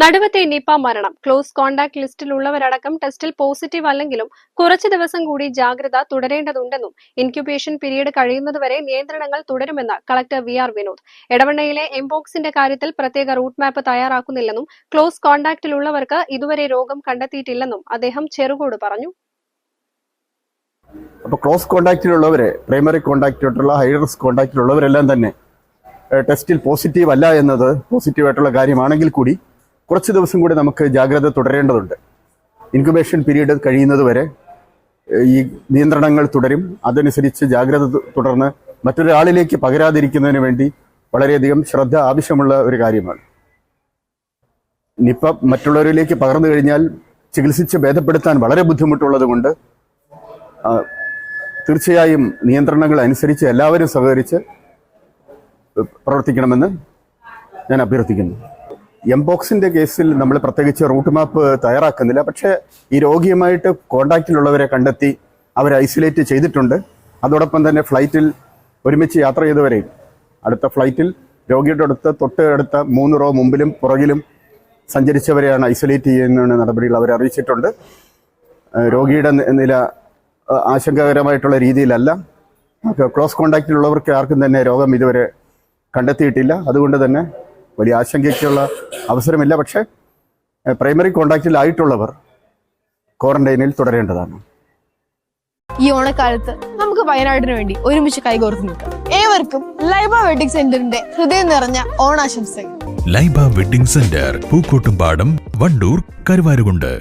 നടുവത്തെ Nipah മരണം close contact ലിസ്റ്റിലുള്ളവരടക്കം ടെസ്റ്റിൽ positive അല്ലെങ്കിലും കുറച്ചു ദിവസം കൂടി ജാഗ്രത തുടരേണ്ടതുണ്ടെന്നും ഇൻക്യുബേഷൻ പീരീഡ് കഴിയുന്നതുവരെ നിയന്ത്രണങ്ങൾ തുടരുമെന്ന് കളക്ടർ വി.ആർ. വിനോദ്. എടവണ്ണയിലെ എംപോക്സിന്റെ കാര്യത്തിൽ പ്രത്യേക റൂട്ട് മാപ്പ് തയ്യാറാക്കുന്നില്ലെന്നും ക്ലോസ് കോണ്ടാക്റ്റിലുള്ളവർക്ക് ഇതുവരെ രോഗം കണ്ടെത്തിയിട്ടില്ലെന്നും അദ്ദേഹം ചെറുകോട് പറഞ്ഞു. അപ്പോൾ ക്ലോസ് കോണ്ടാക്റ്റിലുള്ളവരെ, പ്രൈമറി കോണ്ടാക്റ്റിലുള്ള ഹൈ റിസ്ക് കോണ്ടാക്റ്റിലുള്ളവരെല്ലാം തന്നെ ടെസ്റ്റിൽ പോസിറ്റീവ് അല്ല എന്നത് പോസിറ്റീവായിട്ടുള്ള കാര്യമാണെങ്കിൽ കൂടി കുറച്ച് ദിവസം കൂടി നമുക്ക് ജാഗ്രത തുടരേണ്ടതുണ്ട്. ഇൻക്യുബേഷൻ പീരീഡ് കഴിയുന്നതുവരെ ഈ നിയന്ത്രണങ്ങൾ തുടരും. അതനുസരിച്ച് ജാഗ്രത തുടർന്ന് മറ്റൊരാളിലേക്ക് പകരാതിരിക്കുന്നതിന് വേണ്ടി വളരെയധികം ശ്രദ്ധ ആവശ്യമുള്ള ഒരു കാര്യമാണ്. നിപ്പ മറ്റുള്ളവരിലേക്ക് പകർന്നു കഴിഞ്ഞാൽ ചികിത്സിച്ച് ഭേദപ്പെടുത്താൻ വളരെ ബുദ്ധിമുട്ടുള്ളത് കൊണ്ട് തീർച്ചയായും നിയന്ത്രണങ്ങൾ അനുസരിച്ച് എല്ലാവരും സഹകരിച്ച് പ്രവർത്തിക്കണമെന്ന് ഞാൻ അഭ്യർത്ഥിക്കുന്നു. എംപോക്സിന്റെ കേസിൽ നമ്മൾ പ്രത്യേകിച്ച് റൂട്ട് മാപ്പ് തയ്യാറാക്കുന്നില്ല. പക്ഷേ ഈ രോഗിയുമായിട്ട് കോണ്ടാക്റ്റിലുള്ളവരെ കണ്ടെത്തി അവരെ ഐസൊലേറ്റ് ചെയ്തിട്ടുണ്ട്. അതോടൊപ്പം തന്നെ ഫ്ലൈറ്റിൽ ഒരുമിച്ച് യാത്ര ചെയ്തവരെയും അടുത്ത ഫ്ലൈറ്റിൽ രോഗിയുടെ തൊട്ട് അടുത്ത 3 റോ മുമ്പിലും പുറകിലും സഞ്ചരിച്ചവരെയാണ് ഐസൊലേറ്റ് ചെയ്യുന്ന നടപടികൾ അവരെ അറിയിച്ചിട്ടുണ്ട്. രോഗിയുടെ നില ആശങ്കാകരമായിട്ടുള്ള രീതിയിലല്ല. ക്ലോസ് കോണ്ടാക്റ്റിലുള്ളവർക്ക് ആർക്കും തന്നെ രോഗം ഇതുവരെ കണ്ടെത്തിയിട്ടില്ല. അതുകൊണ്ട് തന്നെ വലിയ ആശങ്കയ്ക്കുള്ള അവസരമില്ല. പക്ഷേ പ്രൈമറി കോണ്ടാക്റ്റിലായിട്ടുള്ളവർ ക്വാറന്റൈനിൽ തുടരേണ്ടതാണ്. ഈ ഓണക്കാലത്ത് നമുക്ക് വയനാടിന് വേണ്ടി ഒരുമിച്ച് കൈകോർത്ത് നിൽക്കാം. ഏവർക്കും ലൈബ വെഡിങ് സെന്ററിന്റെ ഹൃദയം നിറഞ്ഞ ഓണാശംസകൾ. Laiba wedding centre, Pookkottumpadam, Wandoor, Karuvarakundu.